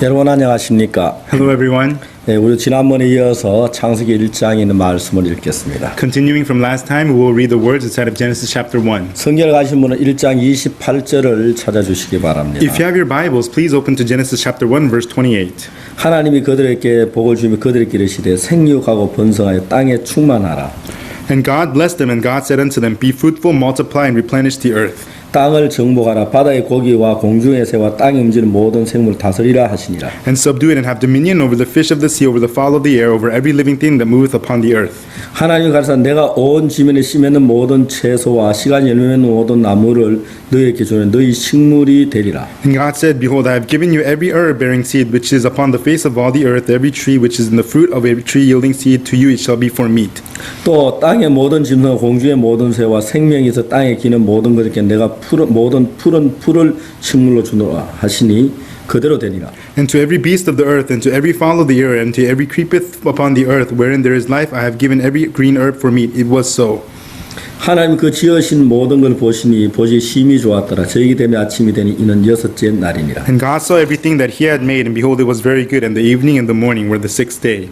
여러분 안녕하십니까? Hello everyone. 네, 우리 지난번에 이어서 창세기 1장에 있는 말씀을 읽겠습니다. Continuing from last time, we will read the words inside of Genesis chapter 1. 성경을 가신 분은 1장 28절을 찾아주시기 바랍니다. If you have your Bibles, please open to Genesis chapter 1 verse 28. 하나님이 그들에게 복을 주며 그들에게 이르시되 생육하고 번성하여 땅에 충만하라. And God blessed them, and God said unto them, Be fruitful, multiply, and replenish the earth. 땅을 정복하라. 바다의 고기와 공중의 새와 땅에 움직이는 모든 생물 다스리라 하시니라. And subdue it, and have dominion over the fish of the sea, over the fowl of the air, over every living thing that moveth upon the earth. 하나님이 가르쳐 내가 온 지면에 심에는 모든 채소와 시간이 열매맺는 모든 나무를 너희에게 주는 너희 식물이 되리라. And God said, Behold, I have given you every herb bearing seed which is upon the face of all the earth, every tree which is in the fruit of every tree yielding seed, to you it shall be for meat. 또 땅의 모든 짐승 공중의 모든 새와 생명이 있어 땅에 기는 모든 것에게 내가 모든 푸른 풀을 식물로 주노라 하시니 그대로 되니라. And to every beast of the earth, and to every fowl of the air, and to every creepeth upon the earth, wherein there is life, I have given every green herb for meat. It was so. 하나님 그 지으신 모든 걸 보시니 보시 심히 좋았더라. 저녁이 되며 아침이 되니 이는 여섯째 날이니라. And God saw everything that he had made, and behold, it was very good. And the evening and the morning were the sixth day.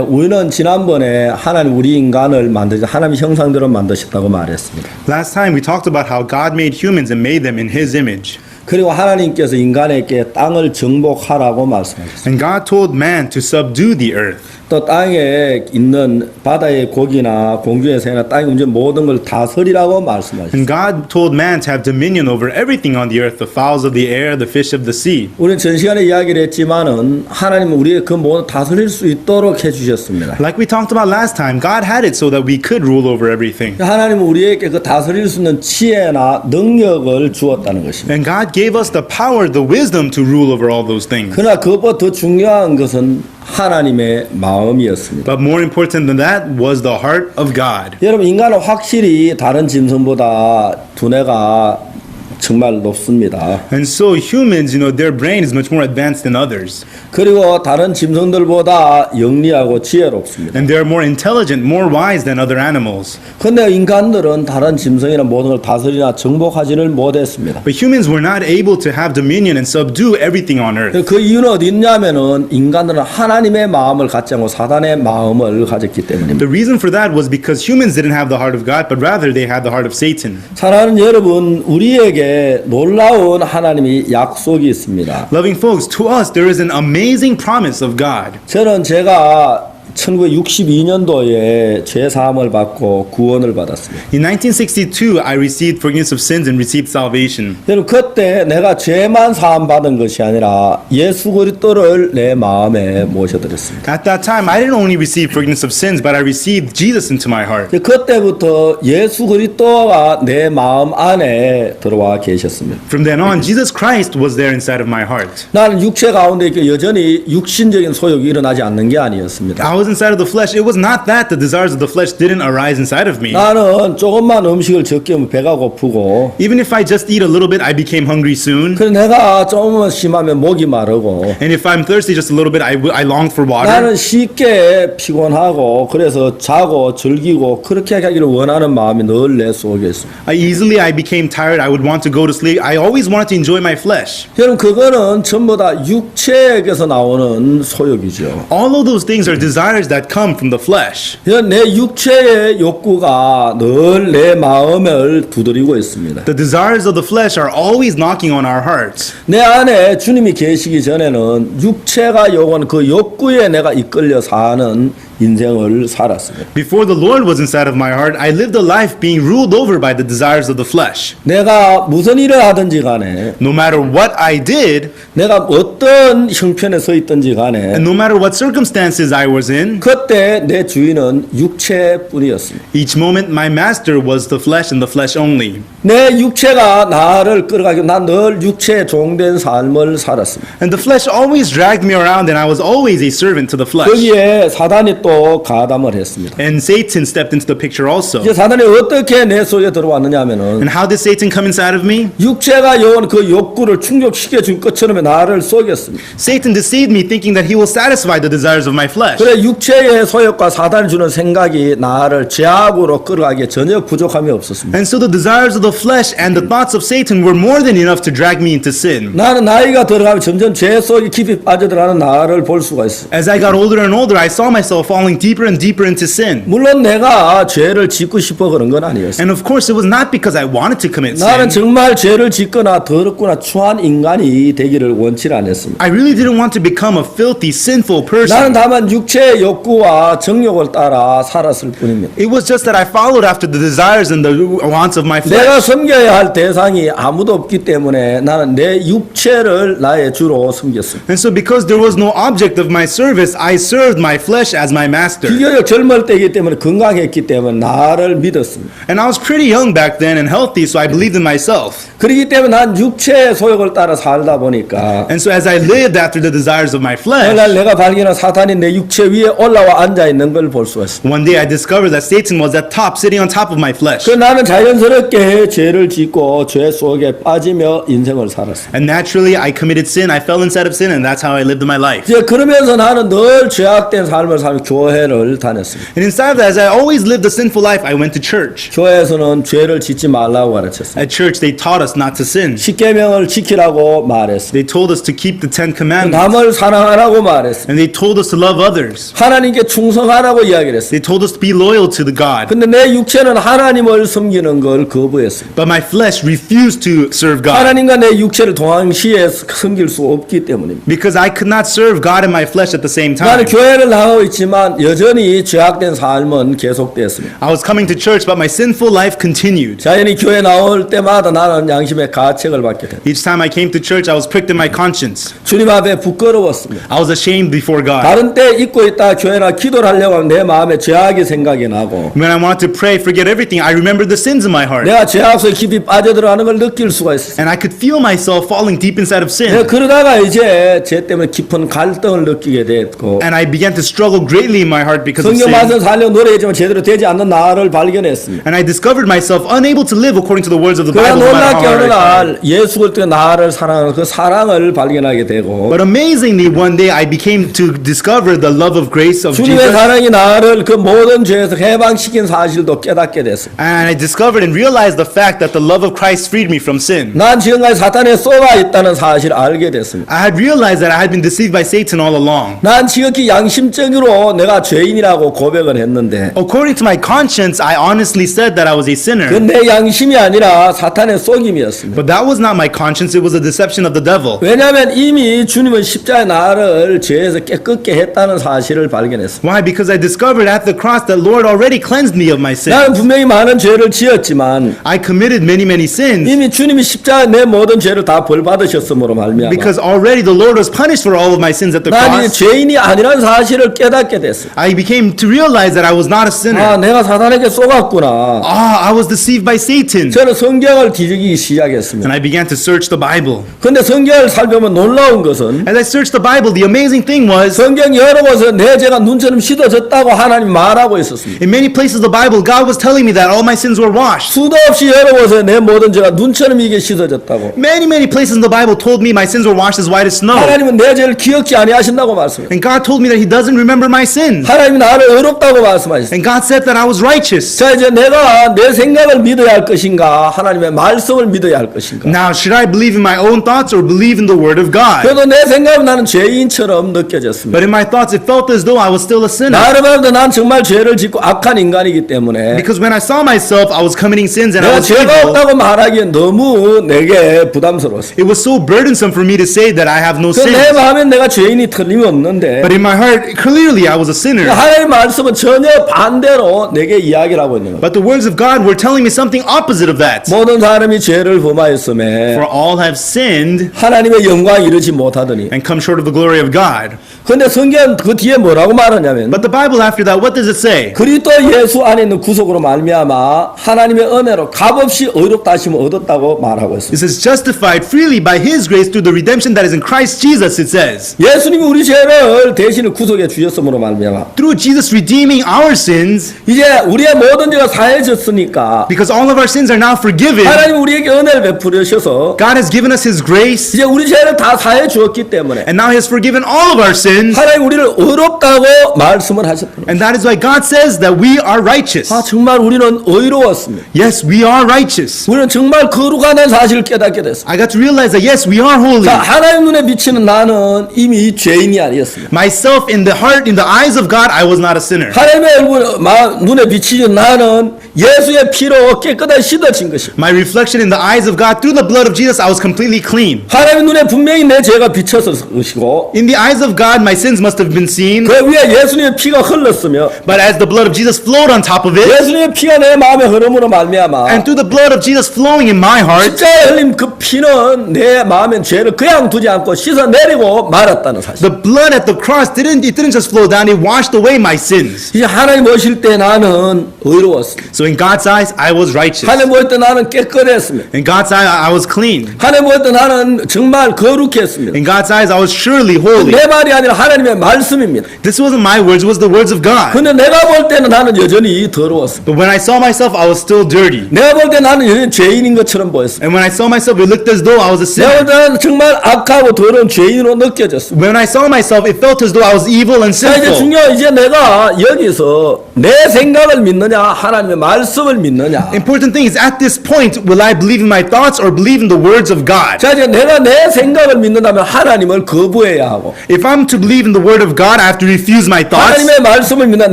우리는 지난번에 하나님 우리 인간을 만드셔 하나님 형상대로 만드셨다고 말했습니다. Last time we talked about how God made humans and made them in his image. 그리고 하나님께서 인간에게 땅을 정복하라고 말씀하셨습니다. And God told man to subdue the earth. 또 땅에 있는 바다의 고기나 공중의 새나 땅에 움직이는 모든 걸 다스리라고 말씀하셨습니다. And God told man to have dominion over everything on the earth, the fowls of the air, the fish of the sea. 우리는 전 시간에 이야기를 했지만은 하나님은 우리의 그 모든 다스릴 수 있도록 해주셨습니다. Like we talked about last time, God had it so that we could rule over everything. 하나님은 우리에게 그 다스릴 수 있는 지혜나 능력을 주었다는 것입니다. And God gave us the power, the wisdom to rule over all those things. 그러나 그것보다 더 중요한 것은 하나님의 마음이었습니다. But more important than that was the heart of God. 여러분 인간은 확실히 다른 짐승보다 두뇌가 정말 높습니다. And so humans, their brain is much more advanced than others. 그리고 다른 짐승들보다 영리하고 지혜롭습니다. And they are more intelligent, more wise than other animals. 근데 인간들은 다른 짐승이나 모든 걸 다스리나 정복하지를 못했습니다. But humans were not able to have dominion and subdue everything on earth. 그 이유는 어디 있냐면은 인간들은 하나님의 마음을 갖지 않고 사단의 마음을 가졌기 때문입니다. The reason for that was because humans didn't have the heart of God, but rather they had the heart of Satan. 사랑하는 여러분, 우리에게 놀라운 하나님의 약속이 있습니다. Loving folks, to us there is an amazing promise of God. 저는 제가 1962년도에 죄 사함을 받고 구원을 받았습니다. In 1962, I received forgiveness of sins and received salvation. 여러분 그때 내가 죄만 사함 받은 것이 아니라 예수 그리스도를 내 마음에 모셔드렸습니다. At that time, I didn't only receive forgiveness of sins, but I received Jesus into my heart. 그때부터 예수 그리스도가 내 마음 안에 들어와 계셨습니다. From then on, Jesus Christ was there inside of my heart. 나는 육체 가운데 여전히 육신적인 소욕이 일어나지 않는 게 아니었습니다. I was inside of the flesh. It was not that the desires of the flesh didn't arise inside of me. 나는 조금만 음식을 적게 하면 배가 고프고 Even if I just eat a little bit, I became hungry soon. 그래서 내가 조금만 심하면 목이 마르고 And if I'm thirsty just a little bit, I longed for water. 나는 쉽게 피곤하고 그래서 자고 즐기고 그렇게 하기를 원하는 마음이 늘 내 속에 있습니다. I became tired. I would want to go to sleep. I always wanted to enjoy my flesh. 여러분 그거는 전부 다 육체에게서 나오는 소욕이죠. All of those things are desires that come from the flesh. 내 육체의 욕구가 늘 내 마음을 두드리고 있습니다. The desires of the flesh are always knocking on our hearts. 내 안에 주님이 계시기 전에는 육체가 요구하는 그 욕구에 내가 이끌려 사는 인생을 살았습니다. Before the Lord was inside of my heart, I lived a life being ruled over by the desires of the flesh. 내가 무슨 일을 하든지 간에 No matter what I did, 내가 어떤 형편에 서 있든지 간에 and no matter what circumstances I was in, 그때 내 주인은 육체뿐이었습니다. each moment my master was the flesh and the flesh only. 내 육체가 나를 끌어가기 난 늘 육체에 종된 삶을 살았습니다. And the flesh always dragged me around, and I was always a servant to the flesh. 거기에 사단이 또 가담을 했습니다. And Satan stepped into the picture also. 이제 사단이 어떻게 내 속에 들어왔느냐면은 And how did Satan come inside of me? 육체가 요한 그 욕구를 충족시켜 준 것처럼 나를 속였습니다. Satan deceived me thinking that he will satisfy the desires of my flesh. 그래 육체의 소욕과 사단이 주는 생각이 나를 죄악으로 끌어가기에 전혀 부족함이 없었습니다. And so the desires of the the flesh and the thoughts of Satan were more than enough to drag me into sin. 나는 나이가 들어가면 점점 죄 속에 깊이 빠져들어가는 나를 볼 수가 있어. As I got older and older, I saw myself falling deeper and deeper into sin. 물론 내가 죄를 짓고 싶어 그런 건 아니었어. And of course, it was not because I wanted to commit 나는 sin. 정말 죄를 짓거나 더럽거나 추한 인간이 되기를 원치 않았습니다. I really didn't want to become a filthy, sinful 나는 person. 다만 육체의 욕구와 정욕을 따라 살았을 뿐입니다. It was just that I followed after the desires and the wants of my 내가 flesh. 섬겨야 할 대상이 아무도 없기 때문에 나는 내 육체를 나의 주로 섬겼습니다. And so because there was no object of my service, I served my flesh as my master. 비교적 젊을 때이기 때문에 건강했기 때문에 나를 믿었습니다. And I was pretty young back then and healthy, so I believed in myself. 그렇기 때문에 난 육체의 소욕을 따라 살다 보니까 And so as I lived after the desires of my 어느 날 flesh, 내가 발견한 사탄이 내 육체 위에 올라와 앉아 있는 걸 볼 수가 있습니다. one day I discovered that Satan was at top, sitting on top of my flesh. 그 나는 자연스럽게 죄를 짓고 죄 속에 빠지며 인생을 살았습니다. And naturally, I committed sin, I fell inside of sin, and that's how I lived my life. 이제 그러면서 나는 늘 죄악된 삶을 살며 교회를 다녔습니다. And inside of that, as I always lived a sinful life, I went to church. 교회에서는 죄를 짓지 말라고 가르쳤습니다. At church, they taught us not to sin. 십계명을 지키라고 말했습니다. They told us to keep the Ten Commandments. 남을 사랑하라고 말했습니다. And they told us to love others. 하나님께 충성하라고 이야기를 했습니다. They told us to be loyal to the God. 근데 내 육체는 하나님을 섬기는 걸 거부했습니다. But my flesh refused to serve God. 하나님과 내 육체를 동시에 섬길 수 없기 때문입니다. Because I could not serve God and my flesh at the same 나는 time. 교회를 나가고 있지만 여전히 죄악된 삶은 계속되었습니다. I was coming to church, but my sinful life continued. 자연히 교회 나올 때마다 나는 양심의 가책을 받게 됩니다. Each time I came to church, I was pricked in my conscience. 주님 앞에 부끄러웠습니다. I was ashamed before God. 다른 때 잊고 있다 교회나 기도를 하려고 하면 내 마음에 죄악이 생각이 나고 When I wanted to pray, forget everything, I remembered the sins in my heart. 내가 죄악 속에 깊이 빠져들어가는 걸 느낄 수가 있어요. And I could feel myself falling deep inside of 내가 sin. 그러다가 이제 죄 때문에 깊은 갈등을 느끼게 됐고 And I began to struggle greatly in my heart because of 성경 sin. 말씀 살려 노래했지만 제대로 되지 않는 나를 발견했습니다. And I discovered myself unable to live according to the words of the 그러나 Bible. No matter 놀랍게 how 어느 hard I tried. 날 예수 그리스도가 나를 사랑하는 그 사랑을 발견하게 되고 But amazingly, one day I became to discover the love of grace of 주님의 Jesus. 사랑이 나를 그 모든 죄에서 해방시킨 사실도 깨닫게 됐습니다. And I discovered and realized the fact that the love of Christ freed me from sin. 난 지금까지 사탄에 쏘가 있다는 사실을 알게 됐습니다. I had realized that I had been deceived by Satan all along. 난 지극히 양심적으로 내가 죄인이라고 고백을 했는데 According to my conscience, I honestly said that I was a sinner. 그 내 양심이 아니라 사탄의 속임이었습니다. But that was not my conscience, it was a deception of the devil. 왜냐하면 이미 주님은 십자가에 나를 죄에서 깨끗게 했다는 사실을 발견했습니다. Why? Because I discovered at the cross that Lord already cleansed me of my sin. 나는 분명히 많은 죄를 지었지만 I committed many sins 이미 주님이 십자가에 내 모든 죄를 다 벌받으셨으므로 말미암아 because already the Lord was punished for all of my sins at the 난 이 cross. 죄인이 아니라는 사실을 깨닫게 됐어요. I became to realize that I was not a 아, sinner. 내가 사탄에게 쏘갔구나. I was deceived by Satan. 저는 성경을 뒤지기 시작했습니다. And I began to search the Bible. 근데 성경을 살펴보면 놀라운 것은 As I searched the Bible, the amazing thing was, 성경 여러 곳에 내 죄가 눈처럼 씻어졌다고 하나님 말하고 있었습니다. in many places of the Bible, God was telling me that all my sins were washed. 수도 없이 여러 곳에 내 모든 죄가 눈처럼 이게 씻어졌다고. Many places in the Bible told me my sins were washed as white as snow. 하나님은 내 죄를 기억지 아니하신다고 말씀해요. And God told me that He doesn't remember my sins. 하나님이 나를 의롭다고 말씀하셨어요. And God said that I was righteous. 자, 이제 내가 내 생각을 믿어야 할 것인가 하나님의 말씀을 믿어야 할 것인가. Now, should I believe in my own thoughts or believe in the Word of God? 그래도 내 생각은 나는 죄인처럼 느껴졌습니다. But in my thoughts, it felt as though I was still a sinner. 나를 봐도 난 정말 죄를 짓고 악한 인간이기 때문에 Because when I saw myself, I was committing sins and I 내가 was 죄가 evil. 없다고 말하기엔 너무 내게 부담스러웠어요. It was so burdensome for me to say that I have no 그 내 sins. 마음엔 내가 죄인이 틀림없는데 But in my heart, clearly I was a sinner. 하나님의 말씀은 전혀 반대로 내게 이야기를 하고 있는 거예요. But the words of God were telling me something opposite of that. 모든 사람이 죄를 범하였음에 For all have sinned 하나님의 영광 이르지 못하더니. and come short of the glory of God. 근데 성경 그 뒤에 뭐라고 말하냐면 But the Bible after that, what does it say? 그리스도 예수 안에 있는 구속으로 말미암아 하나님의 은혜로 값없이 의롭다 하심을 얻었다고 말하고 있습니다. It says, justified freely by His grace through the redemption that is in Christ Jesus, it says. 예수님이 우리 죄를 대신에 구속해 주셨음으로 말미암아 Through Jesus redeeming our sins, 이제 우리의 모든 죄가 사해졌으니까 because all of our sins are now forgiven, 하나님 우리에게 은혜를 베풀으셔서 God has given us His grace, 이제 우리 죄를 다 사해 주었기 때문에 and now He has forgiven all of our sins. 하나님 우리를 의롭다고 말씀을 하셨다. And that is why God says that we are righteous. 아 정말 우리는 의로웠습니다. Yes, we are are righteous. 우리는 정말 거룩하다는 사실을 깨닫게 됐습니다. I got to realize that yes, we are holy. 자, 하나님 눈에 비치는 나는 이미 죄인이 아니었습니다. Myself in the heart, in the eyes of God, I was not a sinner. 하나님의 눈에 비치는 나는 예수의 피로 깨끗하게 씻어진 것입니다. My reflection in the eyes of God through the blood of Jesus, I was completely clean. 하나님 눈에 분명히 내 죄가 비쳐서 것이고 In the eyes of God, my sins must have been seen, 그 위에 예수님의 피가 흘렀으며 but as the blood of Jesus flowed on top of it, 예수님의 피가 내 마음에 흐름으로 말미암아 and through the blood of Jesus flowing in my heart, 십자가에 흘린 그 피는 내 마음에 죄를 그냥 두지 않고 씻어내리고 말았다는 사실. the blood at the cross didn't just flow down, it washed away my sins. 이제 하나님 오실 때 나는 의로웠습니다. So in God's eyes, I was righteous. 하나님 오실 때 나는 깨끗했습니다. In God's eyes, I was clean. 하나님 오실 때 나는 정말 거룩했습니다. In God's eyes, I was surely holy. 내 말이 아니라 하나님의 말씀입니다. This wasn't my words, it was the words of God. 근데 내가 볼 때는 나는 여전히 더러웠습니다. But when I saw myself, I was still dirty. 내가 볼 때 나는 여전히 죄인인 것처럼 보였습니다. And when I saw myself, it looked as though I was a 내가 볼 sinner. 때는 정말 악하고 더러운 죄인으로 느껴졌습니다. When I saw myself, it felt as though I was evil and 자, 이제 sinful. 중요한 이제 내가 여기서 내 생각을 믿느냐 하나님의 말씀을 믿느냐. Important thing is, at this point, will I believe in my thoughts or believe in the words of God? 자, 이제 내가 내 생각을 믿는다면 하나님을 거부해야 하고 If I'm to believe in the word of God, I have to refuse my thoughts. 하나님의 말씀을 믿는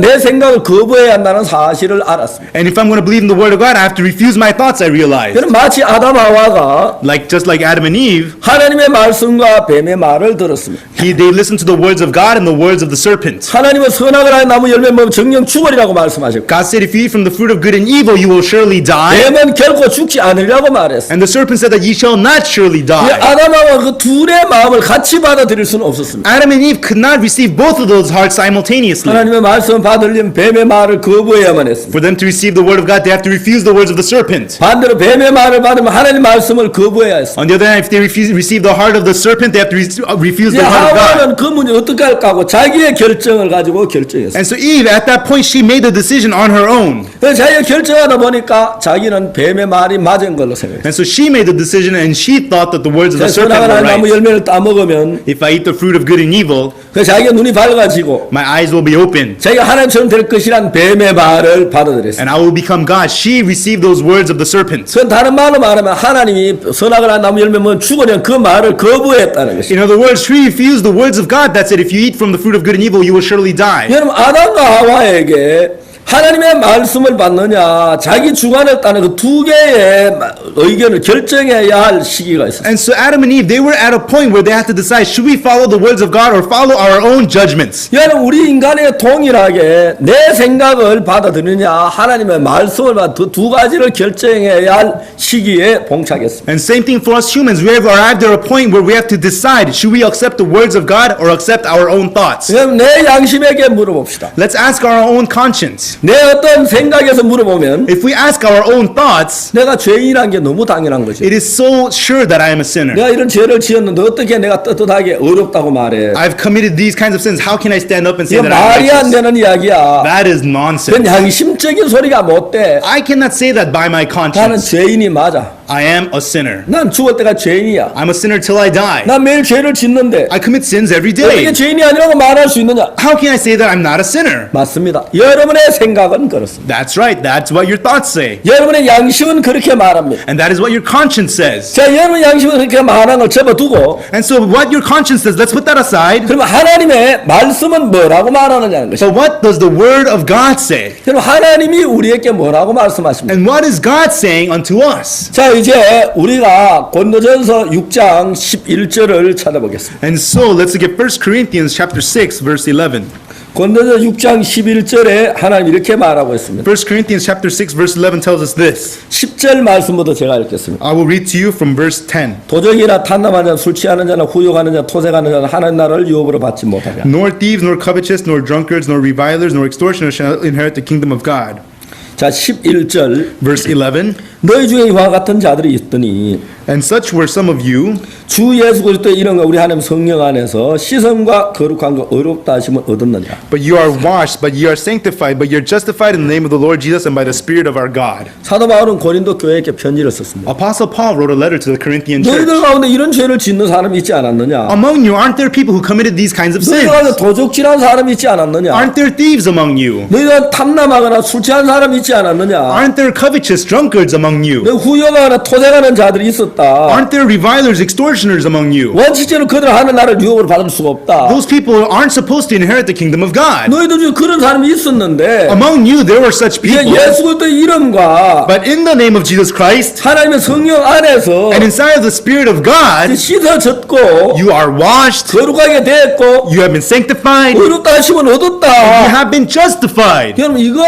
내 생각을 거부해야 한다는 사실을 알았습니다. And if I'm going to believe in the word of God, I have to refuse my thoughts, I realize. 그럼 마치 아담 하와가 Just like Adam and Eve, 하나님의 말씀과 뱀의 말을 들었습니다. they listened to the words of God and the words of the serpent. 하나님은 선악을 하는 나무 열매 먹으면 정령 죽으리라고 말씀하셨고 God said, if you eat from the fruit of good and evil, you will surely die. 뱀은 결코 죽지 않으리라고 말했습니다. And the serpent said that ye shall not surely 이 die. 아담하와 그 둘의 마음을 같이 받아들일 수는 없었습니다. Adam and Eve could not receive both of those hearts simultaneously. 하나님의 말씀을 받으려면 뱀의 말을 거부해야만 했습니다. For them to receive the word of God, they have to refuse the words of the serpent. 반대로 뱀의 말을 받으면 하나님 말씀을 거부해야 했습니다. On the other hand, if they receive the heart of the serpent, they have to refuse 이제 the heart of God. 하와는 그 문제 어떻게 할까 하고 자기의 결정을 가지고 결정했습니다. And so Eve, at that point, she made the decision on her own. 그래서 자기가 결정하다 보니까 자기는 뱀의 말이 맞은 걸로 생각했어요. And so she made the decision, and she thought that the words of the serpent 선악을 were 하는 나무 right. 열매를 따먹으면 If I eat the fruit of good and evil, 그 자기가 눈이 밝아지고 my eyes will be open, 자기가 하나님처럼 될 것이란 뱀의 말을 받아들였어요. and I will become God. She received those words of the serpent. 그건 다른 말로 말하면 하나님이 선악을 하는 나무 열매 먹으면 죽으면 그 말을 거부했다는 것이죠. In other words, she refused the words of God that said, if you eat from the fruit of good and evil, you will surely die. 여러분 아담과 하와에게 하나님의 말씀을 받느냐 자기 주관을 따는 그 두 개의 의견을 결정해야 할 시기가 있었어요. And so Adam and Eve, they were at a point where they had to decide, should we follow the words of God or follow our own judgments? 여러분 우리 인간의 동일하게 내 생각을 받아들이느냐 하나님의 말씀을 받아 두 가지를 결정해야 할 시기에 봉착했습니다. And same thing for us humans. We have arrived at a point where we have to decide, should we accept the words of God or accept our own thoughts? 그럼 내 양심에게 물어봅시다. Let's ask our own conscience. 내 어떤 생각에서 물어보면 If we ask our own thoughts, 내가 죄인이란 게 너무 당연한 거지. it is so sure that I am a sinner. 내가 이런 죄를 지었는데 어떻게 내가 떳떳하게 어렵다고 말해. I've committed these kinds of sins. How can I stand up and say 이거 that I'm 말이 안 righteous? 되는 이야기야. That is 그건 nonsense. 양심적인 소리가 못 돼. I cannot say that by my 나는 conscience. 죄인이 맞아. I am a sinner. 난 죽을 때가 죄인이야. I'm a sinner till I die. 난 매일 죄를 짓는데 I commit sins every 어떻게 day. 죄인이 아니라고 말할 수 있느냐? How can I say that I'm not a sinner? 맞습니다. 여러분의 생각은 그렇습니다. That's right. That's what your thoughts say. 여러분의 양심은 그렇게 말합니다. And that is what your conscience says. 자, 여러분 양심은 그렇게 말하는 걸 접어두고 And so what your conscience says, let's put that aside. 그러면 하나님의 말씀은 뭐라고 말하느냐는 것이죠. So what does the word of God say? 그럼 하나님이 우리에게 뭐라고 말씀하십니까? And what is God saying unto us? 자, 이제 우리가 고린도전서 6장 11절을 찾아보겠습니다. And so let's look at 1 Corinthians chapter 6 verse 11. 고린도전서 6장 11절에 하나님 이렇게 말하고 있습니다. 1 Corinthians chapter 6 verse 11 tells us this. 10절 말씀부터 제가 읽겠습니다. I will read to you from verse 10. 도적이나 탐남하는 자, 술 취하는 자나 후욕하는 자, 토색하는 자는 하나님 나라를 유업으로 받지 못하랴. Nor thieves, nor covetous, nor drunkards, nor revilers, nor extortioners shall inherit the kingdom of God. 자, 11절 Verse 11. 너희 중에 이와 같은 자들이 있더니 And such were some of you, 주 예수 그리스도의 이름과 우리 하나님 성령 안에서 씻음과 거룩함과 의롭다 하심을 얻었느냐. but you are washed, but you are sanctified, but you're justified in the name of the Lord Jesus and by the Spirit of our God. 사도 바울은 고린도 교회에게 편지를 썼습니다. Apostle Paul wrote a letter to the Corinthian church. 너희들 가운데 이런 죄를 짓는 사람이 있지 않았느냐? Among you, aren't there people who committed these kinds of 너희들 sins? 가운데 도적질한 사람이 있지 않았느냐? Aren't there thieves among you? 너희들 탐남하거나 술 취한 사람이 있지 않았느냐? Aren't there covetous drunkards among you? 너 후욕하거나 토색하는 자들이 있었다. Aren't there revilers, extortioners among you? 원칙적으로 그들 하는 나라를 유혹으로 받을 수가 없다. Those people aren't supposed to inherit the kingdom of God. 너희들 중에 그런 사람이 있었는데 Among you, there were such 이제 people. 예수 그리스도의 이름과 But in the name of Jesus Christ 하나님의 성령 안에서 and inside of the Spirit of God, 씻어졌고 you are washed, 거룩하게 됐고 you have been sanctified, 의롭다 하심은 you 얻었다. have been justified. 여러분 이거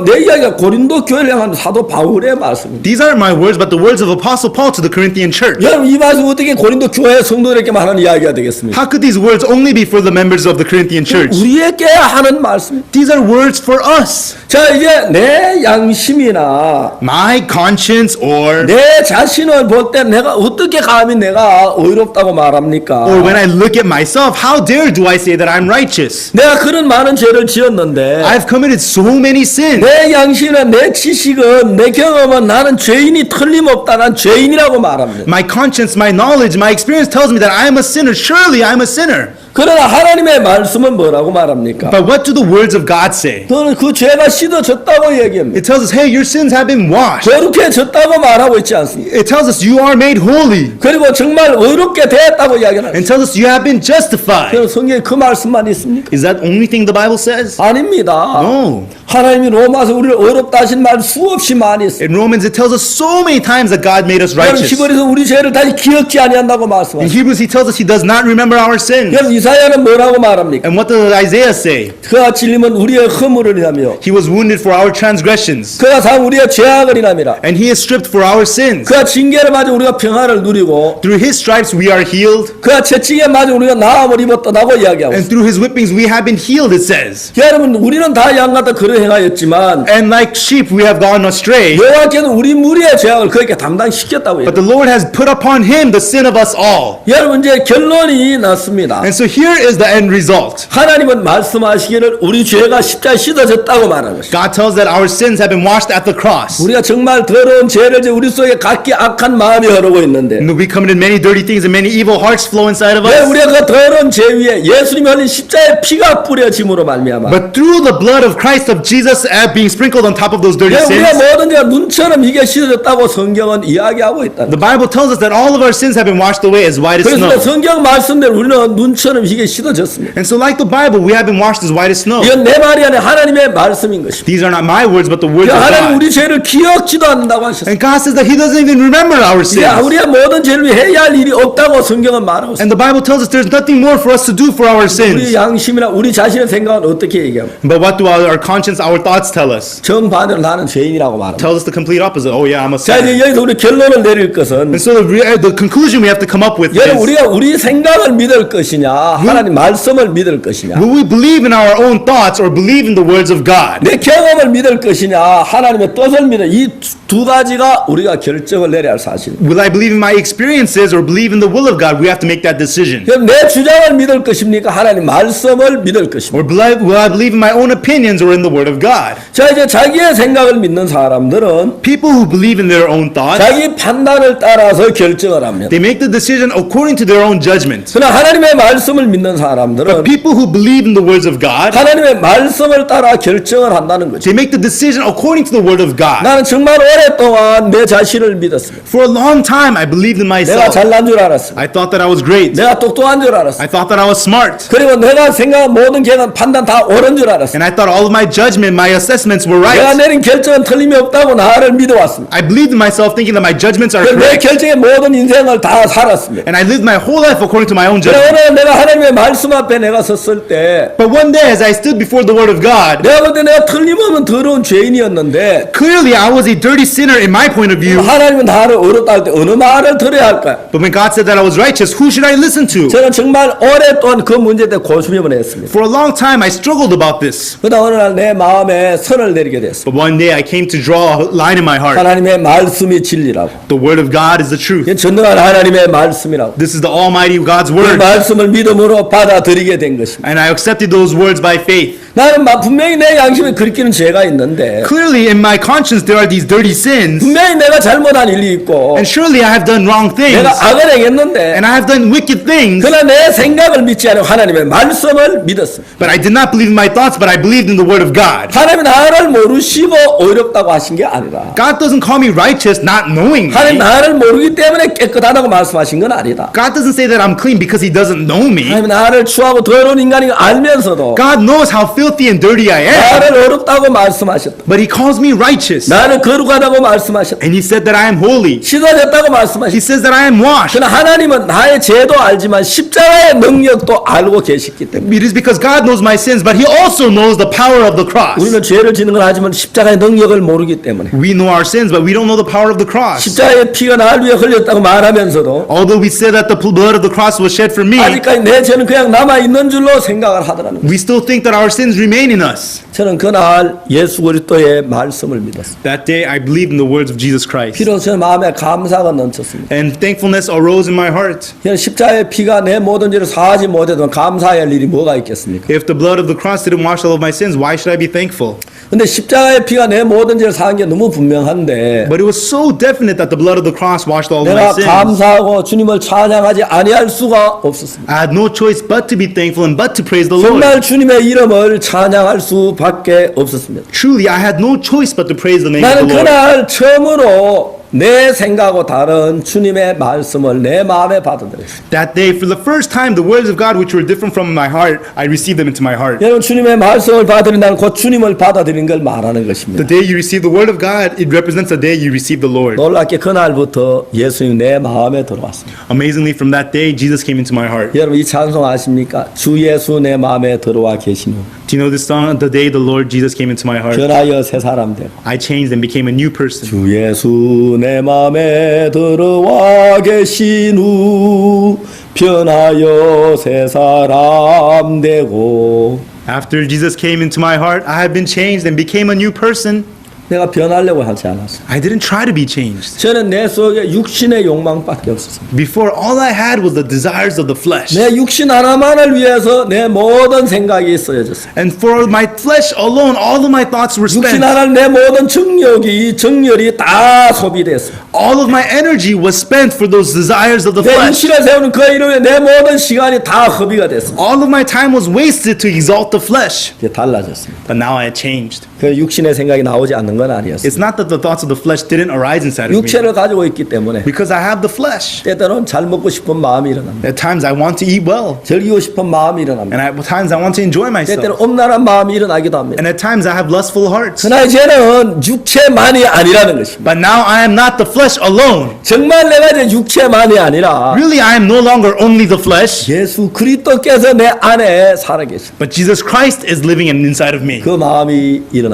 내 이야기가 고린도 교회를 향한 사도 바울의 말씀입니다. These aren't my words, but the words of Apostle Paul to the Corinthian church. 여러분 이 말씀 어떻게 고린도 교회 성도들에게만 하는 이야기가 되겠습니까? How could these words only be for the members of the Corinthian church? 우리에게 하는 말씀. These are words for us. 자 이제 내 양심이나 My conscience or 내 자신을 볼 때 내가 어떻게 감히 내가 의롭다고 말합니까? when I look at myself, how dare do I say that I'm righteous? 내가 그런 많은 죄를 지었는데 I've committed so many sins. 내 양심이나 내 지식은 내 경험은 나는 죄인이 틀림없다. 난 죄인이라고 말합니다. My conscience, my knowledge, my experience tells me that I'm a sinner. Surely I'm a sinner. 그러나 하나님의 말씀은 뭐라고 말합니까? But what do the words of God say? 너는 그 죄가 씻어졌다고 얘기합니다. It tells us, hey, your sins have been washed. 거룩해졌다고 말하고 있지 않습니까? It tells us you are made holy. 그리고 정말 의롭게 됐다고 이야기하는 And tells us you have been justified. 그럼 성경에 그 말씀만 있습니까? Is that the only thing the Bible says? 아닙니다. No. 하나님이 로마서 우리를 의롭다 하신 말 수없이 많이 있어요. In Romans, it tells us so many times that God made us 여러분 righteous. 히브리서 우리 죄를 다시 기억지 아니한다고 In 말씀하시죠. Hebrews, he tells us he does not remember our sins. 여러분 이사야는 뭐라고 말합니까? And what does Isaiah say? 그가 찔림은 우리의 허물을 인하며 He was wounded for our transgressions, 그가 상 우리의 죄악을 인함이라. and he is stripped for our sins. 그가 징계를 맞아 우리가 평화를 누리고 Through his stripes we are healed, 그가 채찍에 맞아 우리가 나음을 입었다고 이야기하고 and 있어요. through his whippings we have been healed, it says. 여러분 우리는 다 양같아 그러 행하였지만 And like sheep we have gone astray, 여호와께는 우리 무리의 죄악을 그에게 담당시켰다고 but 해요. the Lord has put upon him the sin of us all. 여러분 이제 결론이 났습니다. And so here is the end result. 하나님은 말씀하시기를 우리 죄가 십자가에 씻어졌다고 말하는 것이죠. God tells that our sins have been washed at the cross. 우리가 정말 더러운 죄를 지 우리 속에 각기 악한 마음이 흐르고 있는데 And we committed many dirty things and many evil hearts flow inside of 왜 us. 우리가 그 더러운 죄 위에 예수님이 흘린 십자가의 피가 뿌려짐으로 말미암아 But through the blood of Christ of Jesus being sprinkled on top of those dirty 왜 우리가 sins, 모든 죄가 눈처럼 이게 씻어졌다고 성경은 이야기하고 있다. the Bible tells us that all of our sins have been washed away as white as 그래서 snow. 성경 말씀대로 우리는 눈처럼 이게 씻어졌습니다. And so like the Bible, we have been washed as white as snow. 이건 내 말이 아니라 하나님의 말씀인 것입니다. These are not my words, but the words of 하나님 God. 우리 죄를 기억지도 않는다고 하셨어요. And God says that He doesn't even remember our 이제 sins. 우리가 모든 죄를 위해 해야 할 일이 없다고 성경은 말하고 있어요. And the Bible tells us there's nothing more for us to do for our 우리 sins. 양심이나 우리 자신의 생각은 어떻게 얘기합니까? But what do our conscience, our thoughts tell us? 정반대로 나는 죄인이라고 말합니다. Tells us the complete opposite. Oh yeah, I'm a 자 sinner. 이제 여기서 우리 결론을 내릴 것은 And so the conclusion we have to come up with 여러분 is, 우리가 우리 생각을 믿을 것이냐 하나님 말씀을 믿을 것이냐 will we believe in our own thoughts or believe in the words of God? 내 경험을 믿을 것이냐 하나님의 뜻을 믿을 이 두 가지가 우리가 결정을 내려야 할 사실입니다. Will I believe in my experiences or believe in the will of God? We have to make that decision. 그럼 내 주장을 믿을 것입니까? 하나님 말씀을 믿을 것입니까? Or will I believe in my own opinions or in the word of God? 자 이제 자기의 생각을 믿는 사람들은 People who believe in their own thoughts, 자기 판단을 따라서 결정을 합니다. they make the decision according to their own judgment. 그러나 하나님의 말씀을 믿는 사람들은 People who believe in the words of God, 하나님의 말씀을 따라 결정을 한다는 거죠. they make the decision according to the word of God. 나는 정말 오랫동안 내 자신을 믿었습니다. For a long time, I believed in 내가 myself. 잘난 줄 알았습니다. I thought that I was great. 내가 똑똑한 줄 알았습니다. I thought that I was smart. 그리고 내가 생각한 모든 계획 판단 다 옳은 줄 알았습니다. And I thought all of my judgment, my assessments were 내가 right. 내린 결정은 틀림이 없다고 나를 믿어왔습니다. I believed in myself thinking that my judgments are 내 correct. 결정의 모든 인생을 다 살았습니다. And I lived my whole life according to my own 그래 judgment. 오늘 내가 하나님의 말씀 앞에 내가 섰을 때 But one day, as I stood before the word of God, 내가 볼 때 내가 틀림없는 더러운 죄인이었는데 clearly I was a dirty sinner in my point of view. 하나님은 나를 어렵다 할 때 어느 말을 들어야 할까요? But when God said that I was righteous, who should I listen to? 저는 정말 오랫동안 그 문제 때문에 고심해만 했습니다. For a long time, I struggled about this. 그러다 어느 날 내 마음에 선을 내리게 됐어요. But one day, I came to draw a line in my heart. 하나님의 말씀이 진리라고. The word of God is the truth. 이게 전능한 하나님의 말씀이라고. This is the Almighty God's 그 word. 말씀을 믿음으로 받아들이게 된 것입니다. And I accepted those words by faith. 나는 분명히 내 양심에 그리키는 죄가 있는데 Clearly, in my conscience, there are these dirty sins. 분명히 내가 잘못한 일이 있고 And surely I have done wrong things. 내가 악을 행했는데 And I have done wicked things. 그러나 내 생각을 믿지 않고 하나님의 말씀을 믿었습니다. But I did not believe in my thoughts, but I believed in the word of God. 하나님은 나를 모르시고 어렵다고 하신 게 아니라 God doesn't call me righteous not knowing 하나님 me. 나를 모르기 때문에 깨끗하다고 말씀하신 건 아니다. God doesn't say that I'm clean because he doesn't know me. 하나님 나를 추하고 더러운 인간인 걸 알면서도 God knows how filthy and dirty I am. 나를 어렵다고 말씀하셨다. But he calls me righteous. 나를 거룩하다고 말씀하셨다. And he said that I am holy. 씻어졌다고 He 말씀하셨다. says that I am washed. 그러나 하나님은 나의 죄도 알지만 십자가의 능력도 알고 계시기 때문에 It is because God knows my sins, but he also knows the power of the cross. 우리는 죄를 짓는 건 하지만 십자가의 능력을 모르기 때문에 We know our sins, but we don't know the power of the cross. 십자가의 피가 날 위해 흘렸다고 말하면서도 Although we say that the blood of the cross was shed for me, 아직까지 내 죄는 그냥 남아있는 줄로 생각을 하더라는 거예요. we still think that our sins remain in us. 저는 그날 예수 그리스도의 말씀을 믿었습니다. That day I believed in the words of Jesus Christ. 비로소 저는 마음에 감사가 넘쳤습니다. And thankfulness arose in my heart. 그냥 십자가의 피가 내 모든 죄를 사하지 못해도 감사해야 할 일이 뭐가 있겠습니까? If the blood of the cross didn't wash all of my sins, why should I be thankful? 근데 십자가의 피가 내 모든 죄를 사한 게 너무 분명한데 But it was so definite that the blood of the cross washed all of 내가 my sins. 감사하고 주님을 찬양하지 아니할 수가 없었습니다. I had no choice but to be thankful and but to praise the Lord. 정말 주님의 이름을 찬양할 수밖에 없었습니다. Truly, I had no choice but to praise the name of 나는 the Lord. 그날 처음으로 내 생각하고 다른 주님의 말씀을 내 마음에 받아들였습니다. That day, for the first time, the words of God which were different from my heart, I received them into my heart. 여러분 주님의 말씀을 받아들인다는 곧 주님을 받아들인 걸 말하는 것입니다. The day you receive the word of God, it represents the day you receive the Lord. 놀랍게 그날부터 예수님 내 마음에 들어왔습니다. Amazingly, from that day, Jesus came into my heart. 여러분 이 찬송 아십니까? 주 예수 내 마음에 들어와 계신 후 Do you know this song? The day the Lord Jesus came into my heart, 변하여 새 사람 되고 I changed and became a new person. 주 예수 내 마음에 들어와 계신 후 변하여 새 사람 되고 After Jesus came into my heart, I have been changed and became a new person. 내가 변하려고 하지 않았어요. I didn't try to be changed. 저는 내 속에 육신의 욕망밖에 없었습니다. Before, all I had was the desires of the flesh. 내 육신 하나만을 위해서 내 모든 생각이 쓰여졌어요. And for my flesh alone, all of my thoughts were 육신 spent. 하나는 내 모든 정열이 다 소비됐어요. All of my energy was spent for those desires of the 내 flesh. 육신을 세우는 그 이름에 내 모든 시간이 다 허비가 됐어요. All of my time was wasted to exalt the flesh. 이제 달라졌습니다. But now I had changed. 그 육신의 생각이 나오지 않는 건 아니었어요. It's not that the thoughts of the flesh didn't arise inside of me. 육체를 가지고 있기 때문에 Because I have the flesh. 때때로는 잘 먹고 싶은 마음이 일어납니다. At times I want to eat well. 즐기고 싶은 마음이 일어납니다. And at times I want to enjoy 때때로 myself. 엄란한 마음이 일어나기도 합니다. And at times I have lustful hearts. 그러나 이제는 육체만이 아니라는 것입니다. But now I am not the flesh alone. 정말 내가 이제 육체만이 아니라 Really, I am no longer only the flesh, 예수 그리스도께서 내 안에 살아계십니다. but Jesus Christ is living inside of me. 그 마음이 일어납니다.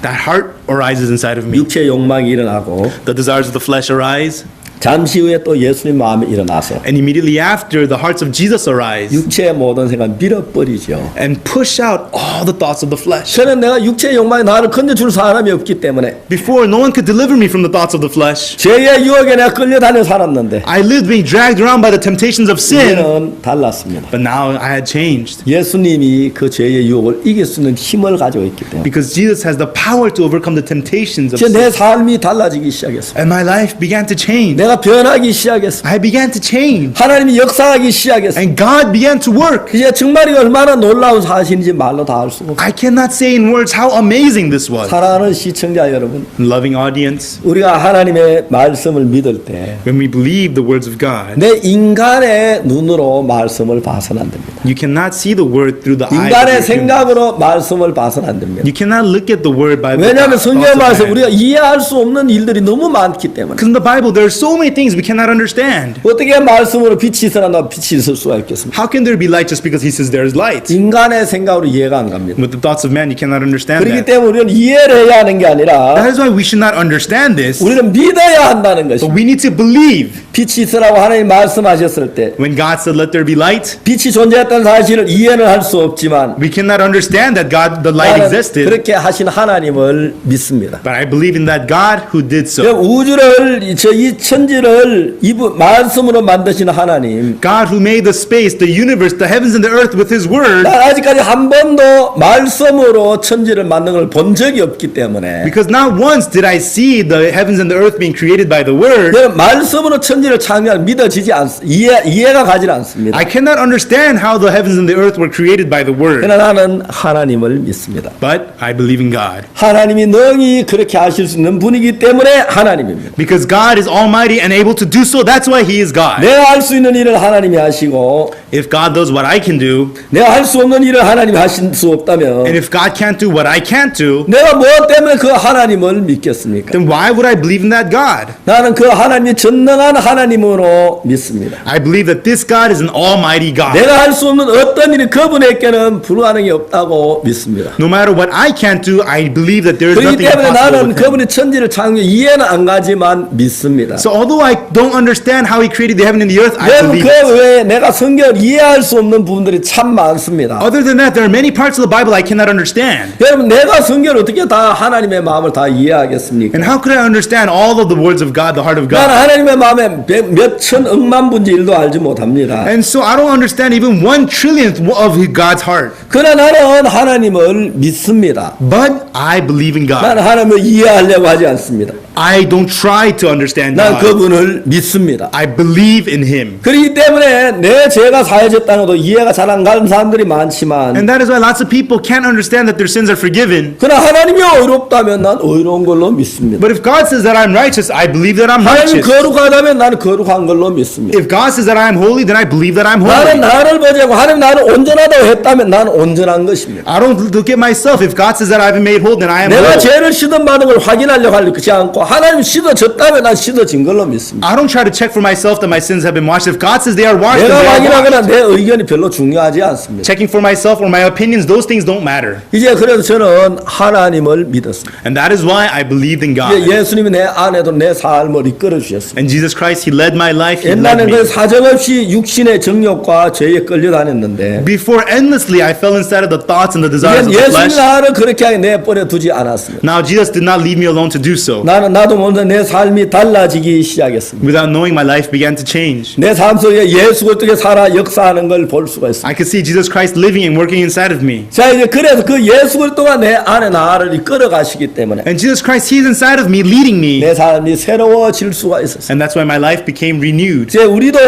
That heart arises inside of me. 육체 욕망이 일어나고 The desires of the flesh arise, 잠시 후에 또 예수님 마음이 일어나서 and immediately after, the hearts of Jesus arise 육체의 모든 생각 밀어버리죠. and push out all the thoughts of the flesh. 저는 내가 육체의 욕망에 나를 건져줄 사람이 없기 때문에 Before, no one could deliver me from the thoughts of the flesh. 죄의 유혹에 내가 끌려다녀 살았는데 I lived being dragged around by the temptations of sin, 이제는 달랐습니다. but now I had changed. 예수님이 그 죄의 유혹을 이길 수 있는 힘을 가지고 있기 때문에 Because Jesus has the power to overcome the temptations of 이제 sin. 내 삶이 달라지기 시작했어요. And my life began to change. 내가 변하기 시작했어요. I began to change. 하나님이 역사하기 시작했어요. And God began to work. 이제 정말 이 얼마나 놀라운 사실인지 말로 다 할 수가 없어요. I cannot say in words how amazing this was. 사랑하는 시청자 여러분, Loving audience, 우리가 하나님의 말씀을 믿을 때 when we believe the words of God, 내 인간의 눈으로 말씀을 봐서는 안 됩니다. you cannot see the word through the eyes 인간의 of your human. 생각으로 말씀을 봐서는 안 됩니다. You cannot look at the word by the 왜냐하면 thoughts 성경 of 말씀 man. 우리가 이해할 수 없는 일들이 너무 많기 때문에 Because in the Bible there are so many things we cannot understand. 어떻게 말씀으로 빛이 있으나 빛이 있을 수가 있겠습니까? How can there be light just because he says there is light? 인간의 생각으로 이해가 안 갑니다. With the thoughts of man, you cannot understand 그렇기 that. 때문에 우리는 이해를 해야 하는 게 아니라 That is why we should not understand this, 우리는 믿어야 한다는 but 것입니다. we need to believe. 빛이 있으라고 하나님 말씀하셨을 때 When God said, "Let there be light," 빛이 존재했다는 사실을 이해는 할 수 없지만 we cannot understand that the light 나는 existed, 그렇게 하신 하나님을 믿습니다. but I believe in that God who did so. 우주를 이 천지를 말씀으로 만드신 하나님. God who made the space, the universe, the heavens and the earth with His word. 난 아직까지 한 번도 말씀으로 천지를 만든 걸 본 적이 없기 때문에 Because not once did I see the heavens and the earth being created by the word. 여러분, 말씀으로 천지를 창조한 믿어지지 이해가 가지 않습니다. I cannot understand how the heavens and the earth were created by the word. 그러나 나는 하나님을 믿습니다. But I believe in God. 하나님이 능히 그렇게 하실 수 있는 분이기 때문에 하나님입니다. Because God is almighty and able to do so, that's why He is God. 내가 할 수 있는 일을 하나님이 하시고 If God does what I can do, 내가 할 수 없는 일을 하나님이 하실 수 없다면 and if God can't do what I can't do, 내가 무엇 때문에 그 하나님을 믿겠습니까? then why would I believe in that God? 나는 그 하나님이 전능한 하나님으로 믿습니다. I believe that this God is an almighty God. 내가 할 수 없는 어떤 일이 그분에게는 불가능이 없다고 믿습니다. No matter what I can't do, I believe that there is 그렇기 nothing 때문에 impossible 나는 with Him. 그분의 천지를 창조 이해는 안 가지만 믿습니다. So although I don't understand how He created the heaven and the earth, I 여러분 believe 그 it. 외에 내가 성경을 이해할 수 없는 부분들이 참 많습니다. Other than that, there are many parts of the Bible I cannot understand. 여러분 내가 성경을 어떻게 다 하나님의 마음을 다 이해하겠습니까? And how could I understand all of the words of God, the heart of 나는 God? 하나님의 마음에 몇천 억만 분지 일도 알지 못합니다. And so I don't understand even 1/trillionth of God's heart. 그러나 나는 하나님을 믿습니다. But I believe in God. 나는 하나님을 이해하려고 하지 않습니다. I don't try to understand 난 God. 그분을 믿습니다. I believe in Him. 그렇기 때문에 내 죄가 사해졌다는 것도 이해가 잘 안 가는 사람들이 많지만 And that is why lots of people can't understand that their sins are forgiven. 그러나 하나님이 의롭다면 난 의로운 걸로 믿습니다. But if God says that I'm righteous, I believe that I'm 하나님이 righteous. 거룩하다면 나는 거룩한 걸로 믿습니다. If God says that I'm holy, then I believe that I'm 나는 holy. 나를 보자고 하나님 나는 온전하다고 했다면 나는 온전한 것입니다. I don't look at myself. If God says that I've been made whole, then I am 내가 whole. 죄를 씻음 받은 걸 확인하려고 하지 않고 하나님 씻어졌다면 난 씻어진 걸로 믿습니다. I don't try to check for myself that my sins have been washed. If God says they are washed, then 내가 they are washed. 확인하거나 내 의견이 별로 중요하지 않습니다. Checking for myself or my opinions, those things don't matter. 이제 그래서 저는 하나님을 믿었습니다. And that is why I believed in God. 예수님이 내 안에도 내 삶을 이끌어 주셨습니다. And Jesus Christ, He led my life. He led 옛날에는 me. 그 사정없이 육신의 정욕과 죄에 끌려다녔는데 Before endlessly, I fell inside of the thoughts and the desires of the 예수님 flesh. 나를 그렇게 하게 내버려 두지 않았습니다. Now Jesus did not leave me alone to do so. 나도 먼저 내 삶이 달라지기 시작했습니다. Without knowing, my life began to change. 내 삶 속에 예수가 어떻게 살아 역사하는 걸 볼 수가 있습니다. I could see Jesus Christ living and working inside of me. 자 이제 그래서 그 예수 그리스도가 내 안에 나를 이끌어 가시기 때문에 And Jesus Christ, He's inside of me, leading me. 내 삶이 새로워질 수가 있었어요. And that's why my life became renewed. 이제 우리도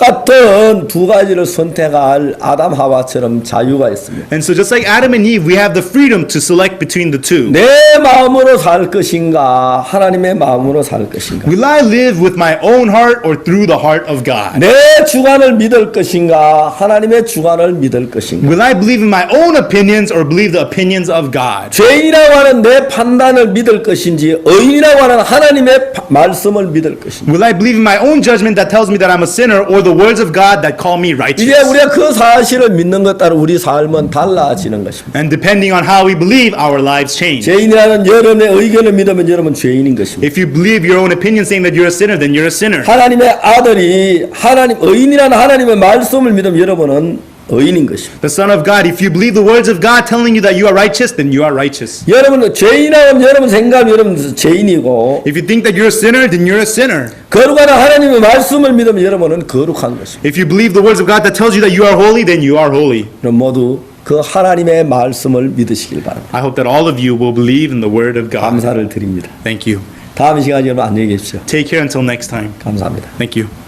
똑같은 두 가지를 선택할 아담 하와처럼 자유가 있습니다. And so just like Adam and Eve, we have the freedom to select between the two. 내 마음으로 살 것인가 하나님의 마음으로 살 것인가 Will I live with my own heart or through the heart of God? 내 주관을 믿을 것인가 하나님의 주관을 믿을 것인가 Will I believe in my own opinions or believe the opinions of God? 죄인이라고 하는 내 판단을 믿을 것인지 의인이라고 하는 하나님의 말씀을 믿을 것인가 Will I believe in my own judgment that tells me that I'm a sinner or the words of God that call me 이제 righteous? 우리가 그 사실을 믿는 것 따라 우리 삶은 달라지는 것입니다. And depending on how we believe, our lives change. 죄인이라는 여러분의 의견을 믿으면 여러분 죄인인 것입니다. If you believe your own opinion saying that you're a sinner, then you're a sinner. 하나님의 아들이 의인이라는 하나님의 말씀을 믿으면 여러분은 의인인 것입니다. The Son of God, if you believe the words of God telling you that you are righteous, then you are righteous. 여러분은 죄인이라면 여러분 생각하면 여러분 죄인이고 If you think that you're a sinner, then you're a sinner. 거룩한 하나님의 말씀을 믿으면 여러분은 거룩한 것입니다. If you believe the words of God that tells you that you are holy, then you are holy. 그럼 모두 그 하나님의 말씀을 믿으시길 바랍니다. I hope that all of you will believe in the word of God. 감사를 드립니다. Thank you. 다음 시간에 여러분 안녕히 계십시오. Take care until next time. 감사합니다. Thank you.